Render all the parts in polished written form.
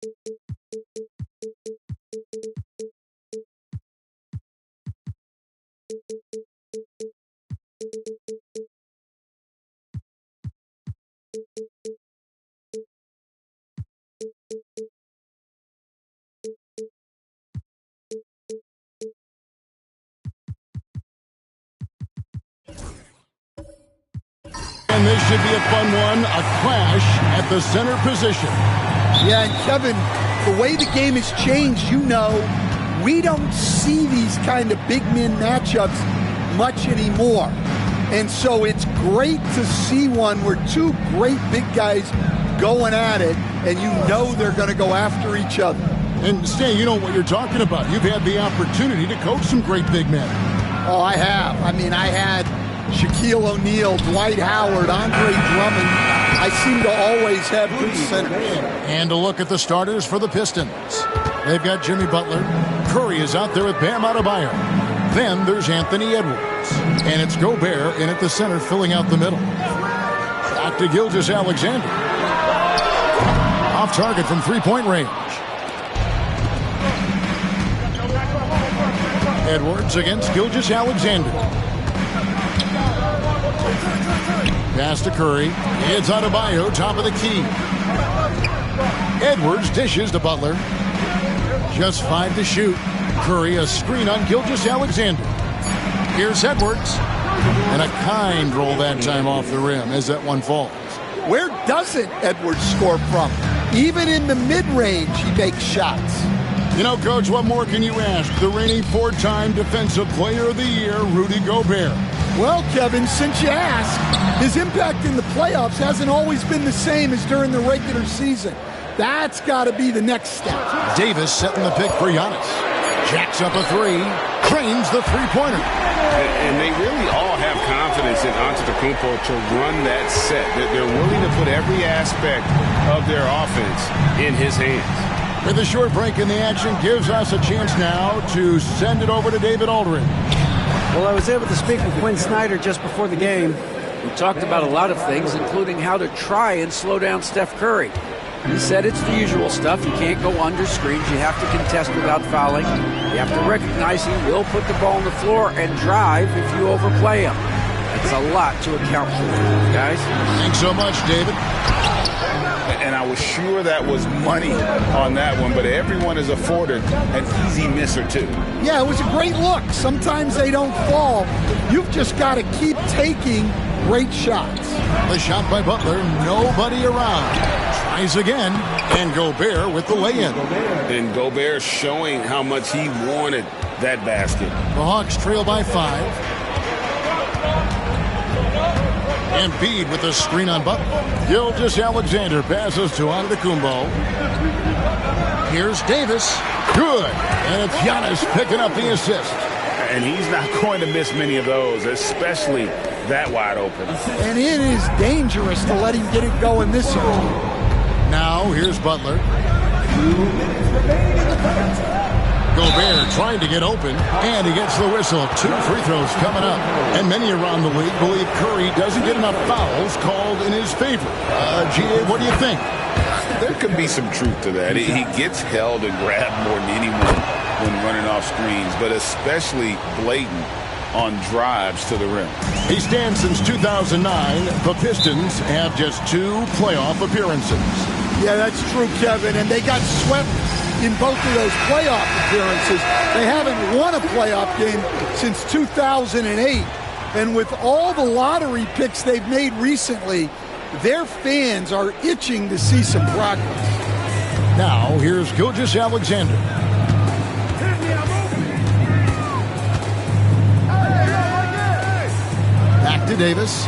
And this should be a fun one, a clash at the center position. Yeah, and Kevin, the way the game has changed, we don't see these kind of big men matchups much anymore. And so it's great to see one where two great big guys going at it, and they're going to go after each other. And Stan, you know what you're talking about. You've had the opportunity to coach some great big men. Oh, I have. I had Shaquille O'Neal, Dwight Howard, Andre Drummond. I seem to always have good centers. And a look at the starters for the Pistons. They've got Jimmy Butler. Curry is out there with Bam Adebayo. Then there's Anthony Edwards. And it's Gobert in at the center, filling out the middle. Back to Gilgeous-Alexander. Off target from three-point range. Edwards against Gilgeous-Alexander. Pass to Curry. It's Adebayo, top of the key. Edwards dishes to Butler. Just 5 to shoot. Curry, a screen on Gilgeous-Alexander. Here's Edwards. And a kind roll that time off the rim as that one falls. Where doesn't Edwards score from? Even in the mid-range, he makes shots. Coach, what more can you ask? The reigning 4-time Defensive Player of the Year, Rudy Gobert. Well, Kevin, since you asked, his impact in the playoffs hasn't always been the same as during the regular season. That's got to be the next step. Davis setting the pick for Giannis. Jacks up a three, trains the three-pointer. And they really all have confidence in Antetokounmpo to run that set. They're willing to put every aspect of their offense in his hands. With a short break in the action, gives us a chance now to send it over to David Aldridge. Well, I was able to speak with Quinn Snyder just before the game. We talked about a lot of things, including how to try and slow down Steph Curry. He said it's the usual stuff. You can't go under screens. You have to contest without fouling. You have to recognize he will put the ball on the floor and drive if you overplay him. It's a lot to account for, guys. Thanks so much, David. And I was sure that was money on that one, but everyone has afforded an easy miss or two. Yeah, it was a great look. Sometimes they don't fall. You've just got to keep taking great shots. The shot by Butler, nobody around. Tries again, and Gobert with the lay-in. And Gobert showing how much he wanted that basket. The Hawks trail by 5. Embiid with the screen on Butler. Gilgeous-Alexander passes to Antetokounmpo. Here's Davis. Good. And it's Giannis picking up the assist. And he's not going to miss many of those, especially that wide open. And it is dangerous to let him get it going this early. Now here's Butler. Gobert trying to get open, and he gets the whistle. 2 free throws coming up. And many around the league believe Curry doesn't get enough fouls called in his favor. G.A., what do you think? There could be some truth to that. He gets held and grabbed more than anyone when running off screens, but especially blatant on drives to the rim. He stands since 2009. The Pistons have just 2 playoff appearances. Yeah, that's true, Kevin, and they got swept in both of those playoff appearances. They haven't won a playoff game since 2008. And with all the lottery picks they've made recently, their fans are itching to see some progress. Now, here's Gilgeous-Alexander. Back to Davis.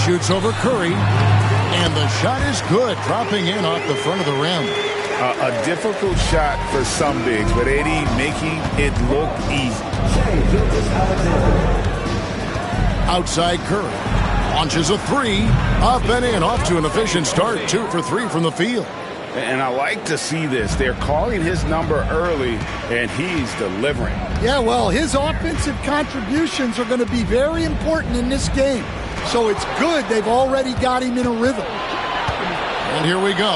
Shoots over Curry. And the shot is good, dropping in off the front of the rim. A difficult shot for some bigs, but Eddie making it look easy. Outside Curry. Launches a 3. Up and in. Off to an efficient start. 2 for 3 from the field. And I like to see this. They're calling his number early, and he's delivering. Yeah, well, his offensive contributions are going to be very important in this game. So it's good they've already got him in a rhythm. And here we go.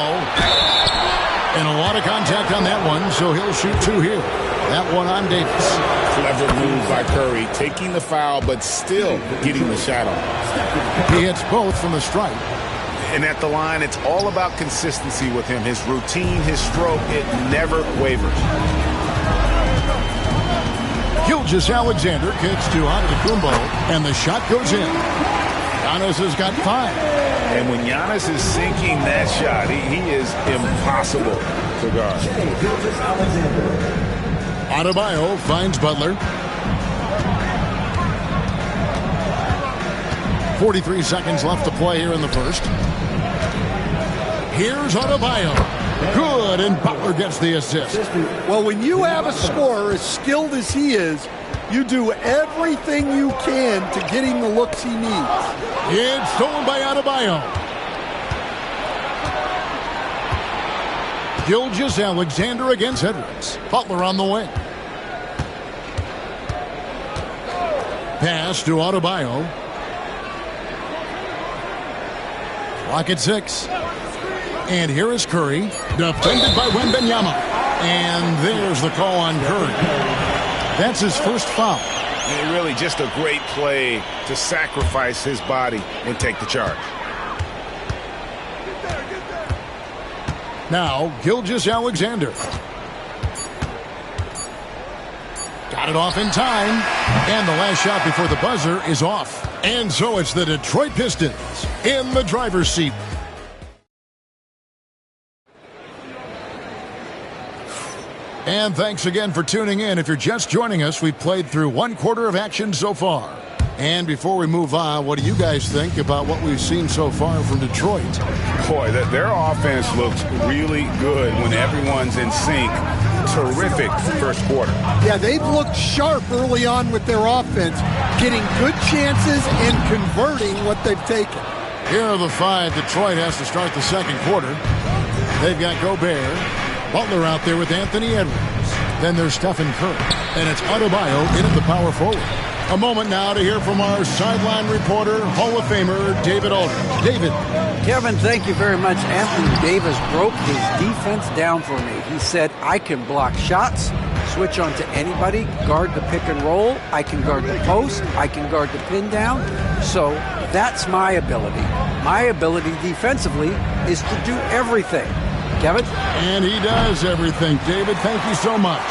And a lot of contact on that one, so he'll shoot 2 here. That one on Davis. Clever move by Curry, taking the foul, but still getting the shot on. He hits both from the stripe. And at the line, it's all about consistency with him. His routine, his stroke, it never wavers. Gilgeous-Alexander kicks to Antetokounmpo, and the shot goes in. Giannis has got 5. And when Giannis is sinking that shot, he is impossible to guard. Adebayo finds Butler. 43 seconds left to play here in the first. Here's Adebayo. Good, and Butler gets the assist. Well, when you have a scorer as skilled as he is, you do everything you can to get him the looks he needs. It's stolen by Adebayo. Gilgeous-Alexander against Edwards. Butler on the wing. Pass to Adebayo. Clock at 6. And here is Curry, defended by Wembanyama. And there's the call on Curry. That's his first foul. And really just a great play to sacrifice his body and take the charge. Now, Gilgeous-Alexander. Got it off in time. And the last shot before the buzzer is off. And so it's the Detroit Pistons in the driver's seat. And thanks again for tuning in. If you're just joining us, we've played through 1/4 of action so far. And before we move on, what do you guys think about what we've seen so far from Detroit? Boy, their offense looks really good when everyone's in sync. Terrific first quarter. Yeah, they've looked sharp early on with their offense, getting good chances and converting what they've taken. Here are the 5 Detroit has to start the second quarter. They've got Gobert. Butler out there with Anthony Edwards. Then there's Stephen Curry. And it's Adebayo in at the power forward. A moment now to hear from our sideline reporter, Hall of Famer, David Aldridge. David. Kevin, thank you very much. Anthony Davis broke his defense down for me. He said, I can block shots, switch on to anybody, guard the pick and roll. I can guard the post. I can guard the pin down. So that's my ability. My ability defensively is to do everything. Kevin? And he does everything. David, thank you so much.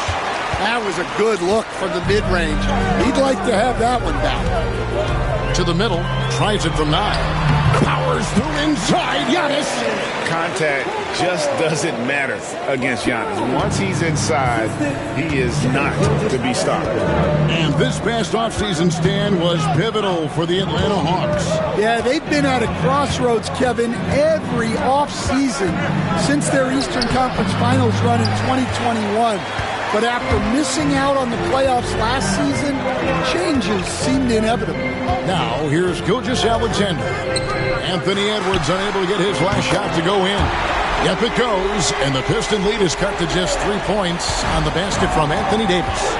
That was a good look from the mid-range. He'd like to have that one back. To the middle, tries it from 9. Powers through inside, Giannis. Contact just doesn't matter against Giannis. Once he's inside, he is not to be stopped. And this past offseason stand was pivotal for the Atlanta Hawks. Yeah, they've been at a crossroads, Kevin, every offseason since their Eastern Conference Finals run in 2021. But after missing out on the playoffs last season, changes seemed inevitable. Now, here's Gilgeous-Alexander. Anthony Edwards unable to get his last shot to go in. Yep, it goes, and the Piston lead is cut to just 3 points on the basket from Anthony Davis.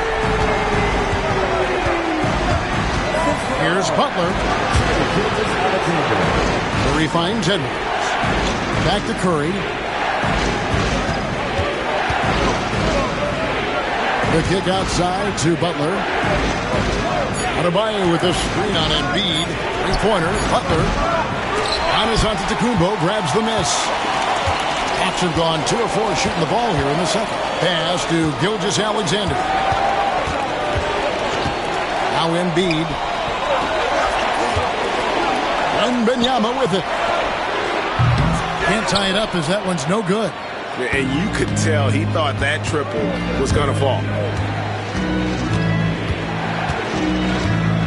Here's Butler. Curry finds Edwards. Back to Curry. The kick outside to Butler. Adebayo with a screen on Embiid. 3-pointer. Butler. Giannis Antetokounmpo grabs the miss. Hawks have gone 2 of 4 shooting the ball here in the second. Pass to Gilgeous-Alexander. Now Embiid. Wembanyama with it. Can't tie it up as that one's no good. And you could tell he thought that triple was going to fall.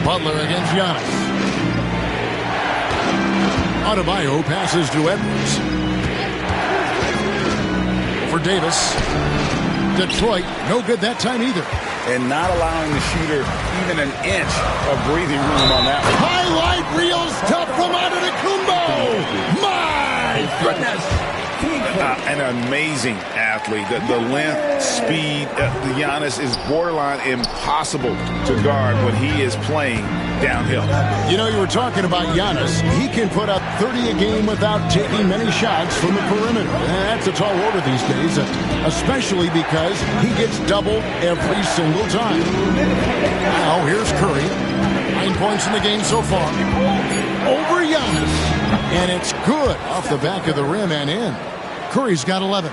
Butler against Giannis. Adebayo passes to Edwards. For Davis. Detroit, no good that time either. And not allowing the shooter even an inch of breathing room on that one. Highlight reel stuff from Antetokounmpo. My goodness. An amazing athlete. The length, speed, Giannis is borderline impossible impossible to guard when he is playing downhill. You know, you were talking about Giannis. He can put up 30 a game without taking many shots from the perimeter. That's a tall order these days, especially because he gets doubled every single time. Now, here's Curry. 9 points in the game so far. Over Giannis. And it's good off the back of the rim and in. Curry's got 11.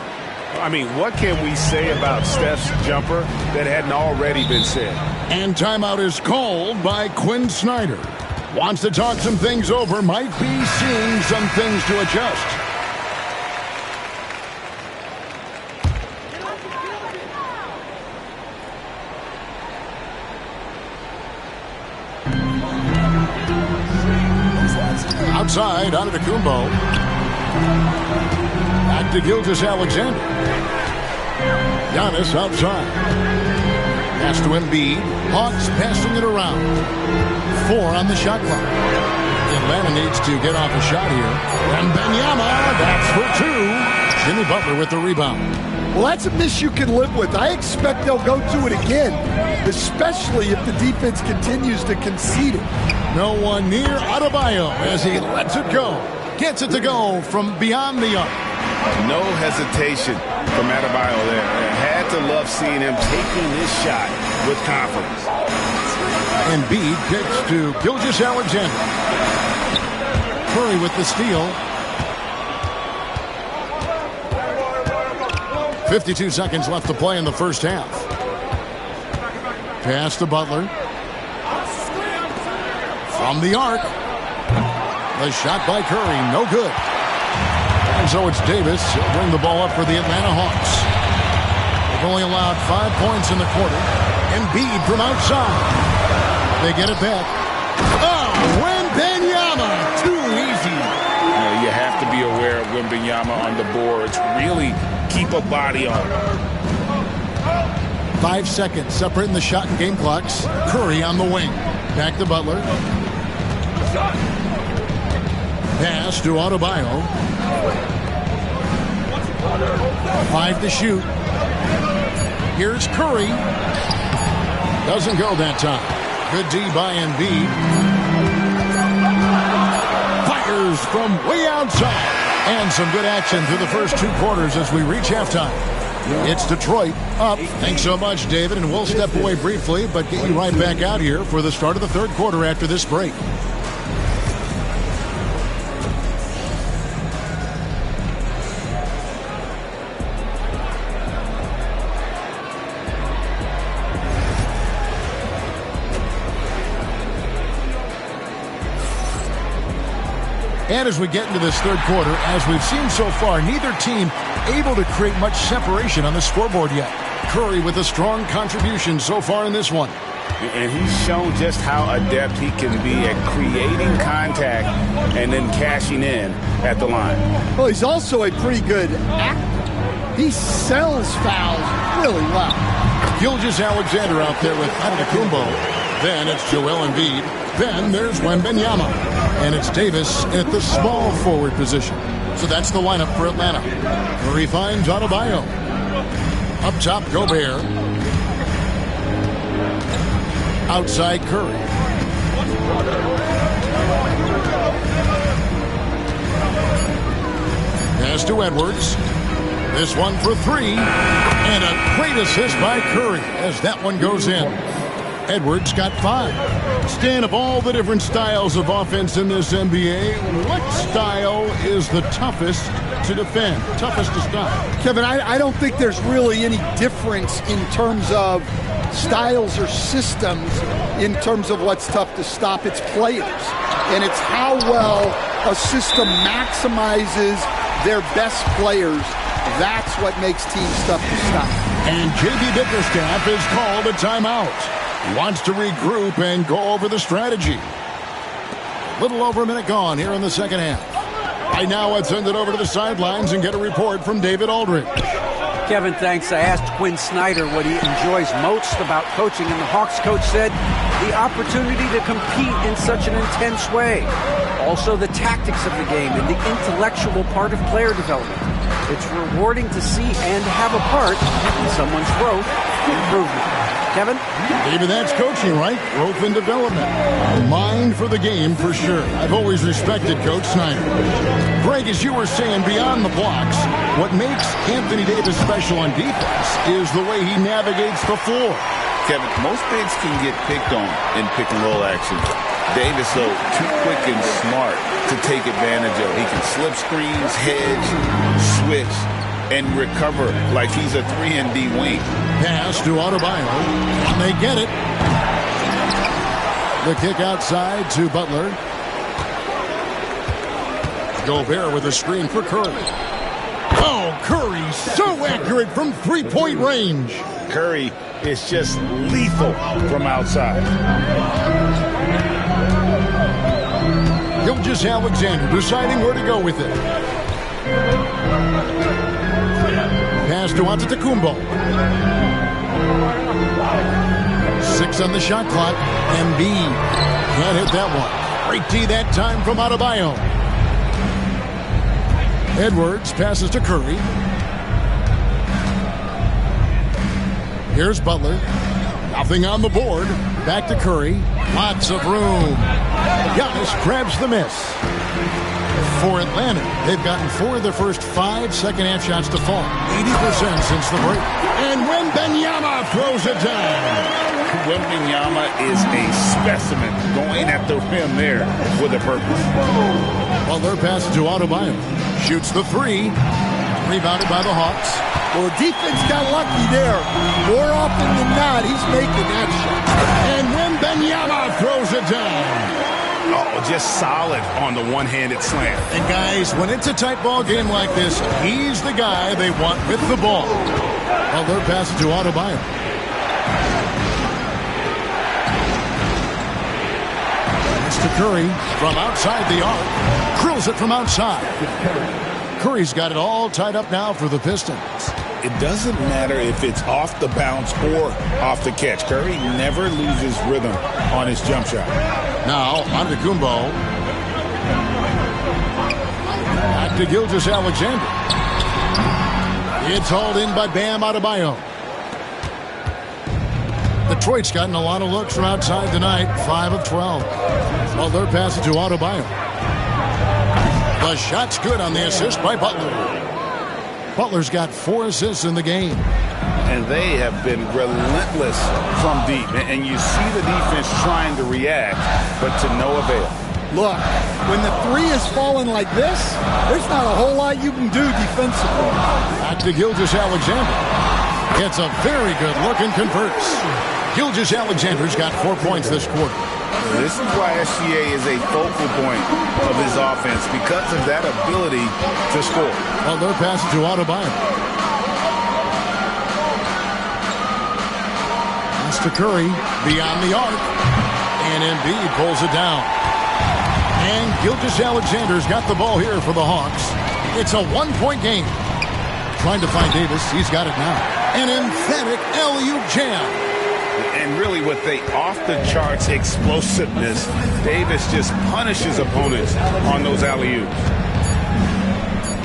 I mean, what can we say about Steph's jumper that hadn't already been said? And timeout is called by Quinn Snyder. Wants to talk some things over, might be seeing some things to adjust. Outside, Antetokounmpo. Back to Gilgeous-Alexander. Giannis outside. Pass to Embiid. Hawks passing it around. 4 on the shot clock. Atlanta needs to get off a shot here. And Benyama, that's for 2. Jimmy Butler with the rebound. Well, that's a miss you can live with. I expect they'll go to it again, especially if the defense continues to concede it. No one near Adebayo as he lets it go. Gets it to go from beyond the arc. No hesitation from Adebayo there. I had to love seeing him taking this shot with confidence. Embiid kicks to Gilgeous-Alexander. Curry with the steal. 52 seconds left to play in the first half. Pass to Butler. From the arc. The shot by Curry, no good. And so it's Davis. He'll bring the ball up for the Atlanta Hawks. They've only allowed 5 points in the quarter. Embiid from outside. They get it back. Oh, Wembanyama, too easy. You have to be aware of Wembanyama on the boards. Really keep a body on him. 5 seconds separating the shot and game clocks. Curry on the wing. Back to Butler. Pass to Adebayo. 5 to shoot. Here's Curry. Doesn't go that time. Good D by Embiid. Fires from way outside. And some good action through the first 2 quarters as we reach halftime. It's Detroit up. Thanks so much, David. And we'll step away briefly, but get you right back out here for the start of the third quarter after this break. And as we get into this third quarter, as we've seen so far, neither team able to create much separation on the scoreboard yet. Curry with a strong contribution so far in this one. And he's shown just how adept he can be at creating contact and then cashing in at the line. Well, he's also a pretty good actor. He sells fouls really well. Gilgeous-Alexander out there with Antetokounmpo. Then it's Joel Embiid. Then there's Wembanyama. And it's Davis at the small forward position. So that's the lineup for Atlanta. Curry finds Adebayo. Up top, Gobert. Outside, Curry. Pass to Edwards. This one for 3. And a great assist by Curry as that one goes in. Edwards got 5. Stan, of all the different styles of offense in this NBA, what style is the toughest to defend, toughest to stop? Kevin, I don't think there's really any difference in terms of styles or systems in terms of what's tough to stop. It's players. And it's how well a system maximizes their best players. That's what makes teams tough to stop. And J.B. Bickerstaff is called a timeout. Wants to regroup and go over the strategy. A little over a minute gone here in the second half. Right now, let's send it over to the sidelines and get a report from David Aldridge. Kevin, thanks. I asked Quinn Snyder what he enjoys most about coaching, and the Hawks coach said the opportunity to compete in such an intense way. Also, the tactics of the game and the intellectual part of player development. It's rewarding to see and have a part in someone's growth and improvement. Kevin? Maybe that's coaching, right? Growth and development. Mind for the game, for sure. I've always respected Coach Snyder. Greg, as you were saying, beyond the blocks, what makes Anthony Davis special on defense is the way he navigates the floor. Kevin, most bigs can get picked on in pick-and-roll action. Davis, though, too quick and smart to take advantage of. He can slip screens, hedge, switch, and recover like he's a 3-and-D wing. Pass to Adebayo, and they get it. The kick outside to Butler. Gobert with a screen for Curry. Oh, Curry so accurate from three-point range. Curry is just lethal from outside. Gilgeous-Alexander deciding where to go with it. Pass to Antetokounmpo. 6 on the shot clock. Embiid can't hit that one. Great D that time from Adebayo. Edwards passes to Curry. Here's Butler. Nothing on the board. Back to Curry. Lots of room. Giannis grabs the miss. For Atlanta, they've gotten 4 of their first 5 second-half shots to fall. 80% since the break. And Wembanyama throws it down. Wembanyama is a specimen going at the rim there with a purpose. Butler passes to Adebayo. Shoots the 3. Rebounded by the Hawks. Well, the defense got lucky there. More often than not, he's making that shot. And Wembanyama throws it down. Oh, just solid on the one-handed slam. And guys, when it's a tight ball game like this, he's the guy they want with the ball. Butler passes to Adebayo. It's to Curry from outside the arc. Drills it from outside. Curry's got it all tied up now for the Pistons. It doesn't matter if it's off the bounce or off the catch. Curry never loses rhythm on his jump shot. Now, Antetokounmpo. Back to Gilgeous-Alexander. It's hauled in by Bam Adebayo. Detroit's gotten a lot of looks from outside tonight. 5 of 12. Butler passes to Adebayo. The shot's good on the assist by Butler. Butler's got 4 assists in the game. And they have been relentless from deep. And you see the defense trying to react, but to no avail. Look, when the 3 is falling like this, there's not a whole lot you can do defensively. Back to Gilgeous-Alexander. Gets a very good look and converts. Gilgeous-Alexander's got 4 points this quarter. This is why SGA is a focal point of his offense, because of that ability to score. Butler passes to Adebayo. Pass to Curry, beyond the arc. And Embiid pulls it down. And Gilgeous-Alexander's got the ball here for the Hawks. It's a 1-point game. Trying to find Davis. He's got it now. An emphatic alley-oop jam. And really with the off-the-charts explosiveness, Davis just punishes opponents on those alley-oops.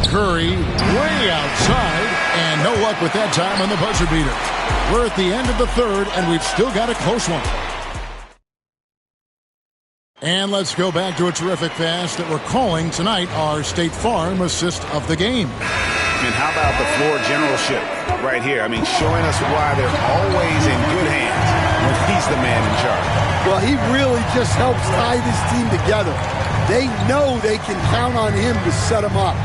Curry way outside, and no luck with that time on the buzzer beater. We're at the end of the third, and we've still got a close one. And let's go back to a terrific pass that we're calling tonight our State Farm assist of the game. And how about the floor generalship right here? I mean, showing us why they're always in good hands when he's the man in charge. Well, he really just helps tie this team together. They know they can count on him to set them up.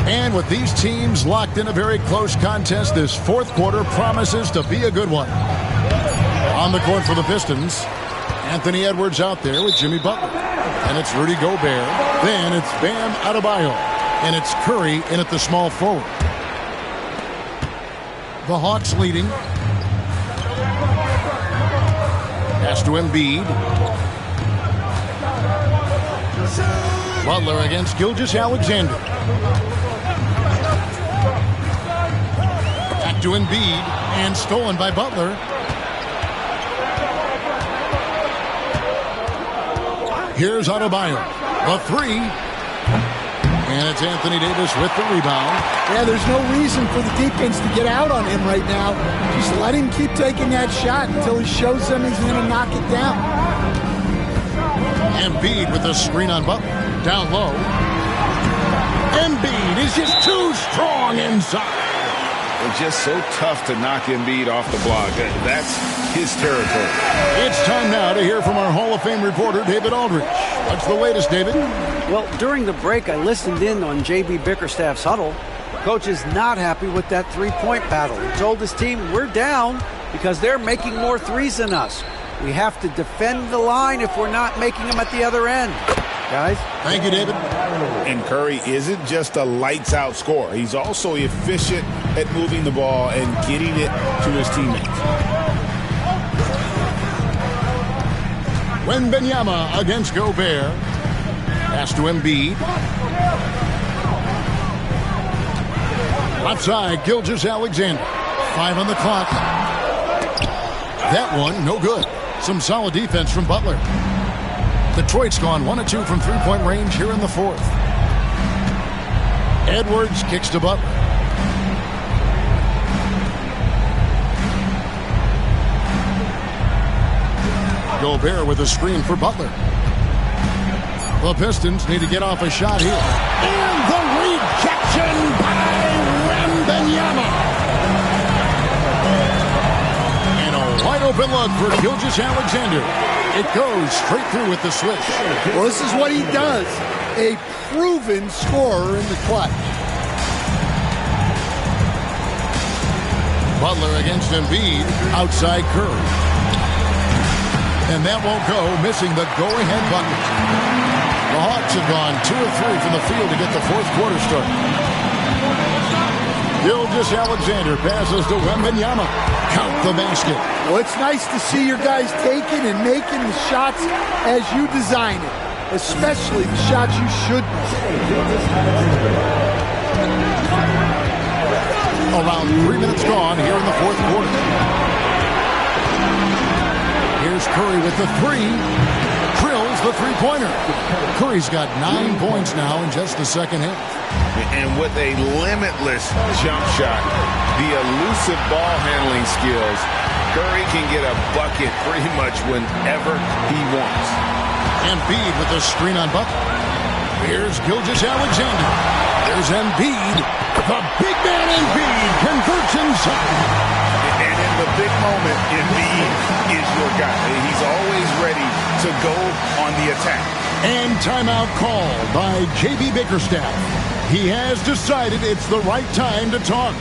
And with these teams locked in a very close contest, this fourth quarter promises to be a good one. On the court for the Pistons, Anthony Edwards out there with Jimmy Butler. And it's Rudy Gobert. Then it's Bam Adebayo. And it's Curry in at the small forward. The Hawks leading. Pass to Embiid. Butler against Gilgeous-Alexander. Back to Embiid. And stolen by Butler. Here's Adebayo. A 3. And it's Anthony Davis with the rebound. Yeah, there's no reason for the defense to get out on him right now. Just let him keep taking that shot until he shows them he's going to knock it down. Embiid with the screen on Butler. Down low. Embiid is just too strong inside. It's just so tough to knock Embiid off the block. That's his territory. It's time now to hear from our Hall of Fame reporter, David Aldridge. What's the latest, David? Well, during the break, I listened in on J.B. Bickerstaff's huddle. Coach is not happy with that three-point battle. He told his team, we're down because they're making more threes than us. We have to defend the line if we're not making them at the other end. Guys? Thank you, David. And Curry isn't just a lights-out scorer. He's also efficient at moving the ball and getting it to his teammates. Wembanyama against Gobert. Pass to Embiid. Left side, Gilgeous-Alexander. 5 on the clock. That one, no good. Some solid defense from Butler. Detroit's gone 1 of 2 from three-point range here in the fourth. Edwards kicks to Butler. Gobert with a screen for Butler. The Pistons need to get off a shot here. And the rejection by Wembanyama. And a wide open look for Gilgeous-Alexander. It goes straight through with the switch. Well, this is what he does. A proven scorer in the clutch. Butler against Embiid. Outside Curry. And that won't go, missing the go-ahead bucket. The Hawks have gone 2 of 3 from the field to get the fourth quarter started. Gilgeous-Alexander passes to Wembanyama. Count the basket. Well, it's nice to see your guys taking and making the shots as you design it, especially the shots you should make. Around 3 minutes gone here in the fourth quarter. Here's Curry with the three. Drills the three-pointer. Curry's got 9 points now in just the second half. And with a limitless jump shot, the elusive ball handling skills, Curry can get a bucket pretty much whenever he wants. Embiid with the screen on Butler. Here's Gilgeous-Alexander. There's Embiid. The big man Embiid converts inside. And in the big moment, Embiid is your guy. He's always ready to go on the attack. And timeout called by J.B. Bickerstaff. He has decided it's the right time to talk.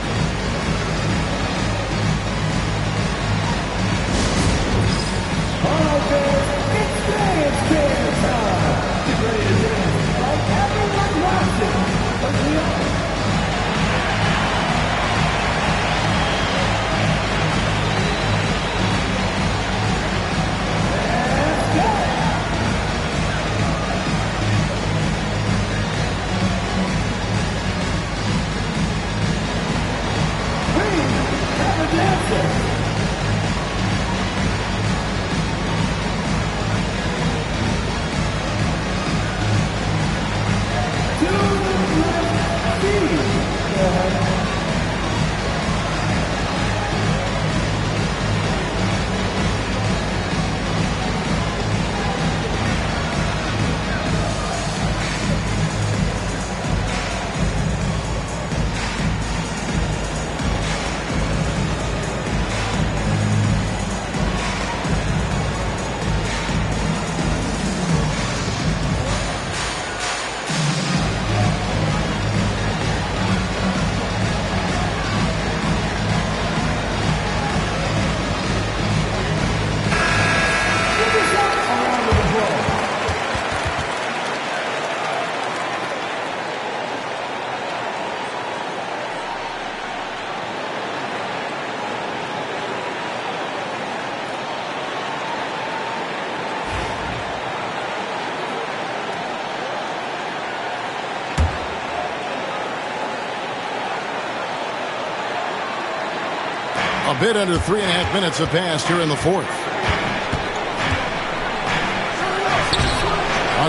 A bit under 3.5 minutes have passed here in the fourth.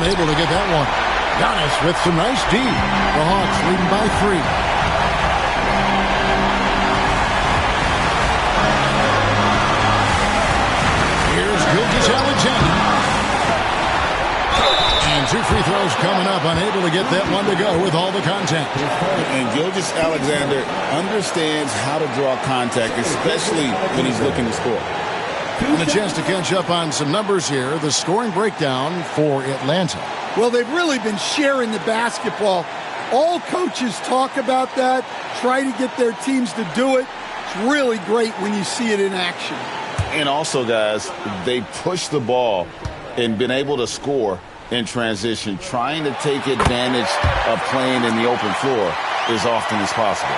Unable to get that one. Giannis with some nice D. The Hawks leading by 3. Here's Gilgeous-Alexander. And 2 free throws coming up. Unable to get that one to go with all the contact. And Gilgeous-Alexander understands how to draw contact, especially when he's looking to score. And a chance to catch up on some numbers here. The scoring breakdown for Atlanta. Well, they've really been sharing the basketball. All coaches talk about that, try to get their teams to do it. It's really great when you see it in action. And also, guys, they push the ball and been able to score in transition, trying to take advantage of playing in the open floor as often as possible.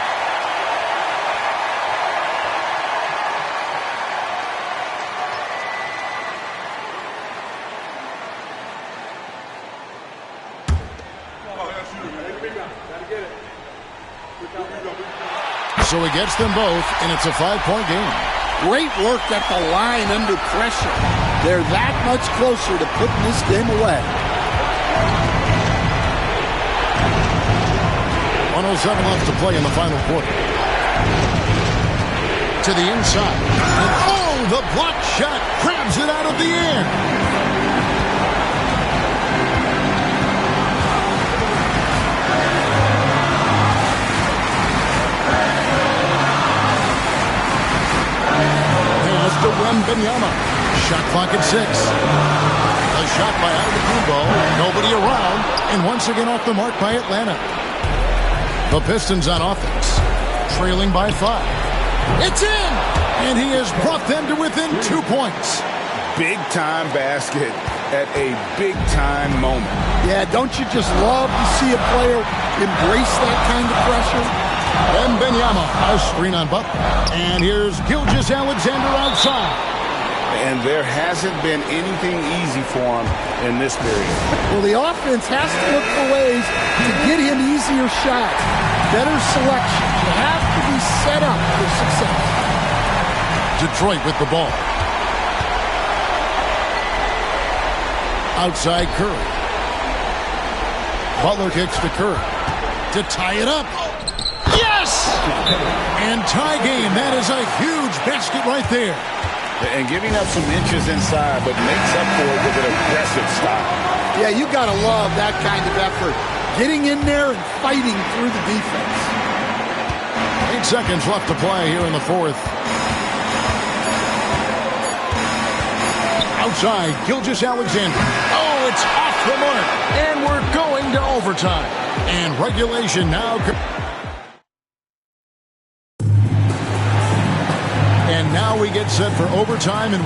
So he gets them both, and it's a 5-point game. Great work at the line under pressure. They're that much closer to putting this game away. 107 left to play in the final quarter. To the inside. And oh, the block shot grabs it out of the air. To Wembanyama. Shot clock at 6. A shot by Antetokounmpo. Nobody around. And once again off the mark by Atlanta. The Pistons on offense. Trailing by 5. It's in! And he has brought them to within 2 points. Big-time basket at a big-time moment. Yeah, don't you just love to see a player embrace that kind of pressure? Wembanyama, a screen on Butler. And here's Gilgeous-Alexander outside. And there hasn't been anything easy for him in this period. Well, the offense has to look for ways to get him easier shots, better selection. You have to be set up for success. Detroit with the ball. Outside Curry. Butler kicks to Curry to tie it up. Yes! And tie game. That is a huge basket right there. And giving up some inches inside, but makes up for it with an aggressive style. Yeah, you got to love that kind of effort. Getting in there and fighting through the defense. 8 seconds left to play here in the fourth. Outside, Gilgeous-Alexander. Oh, it's off the mark. And we're going to overtime. And regulation now. And now we get set for overtime. And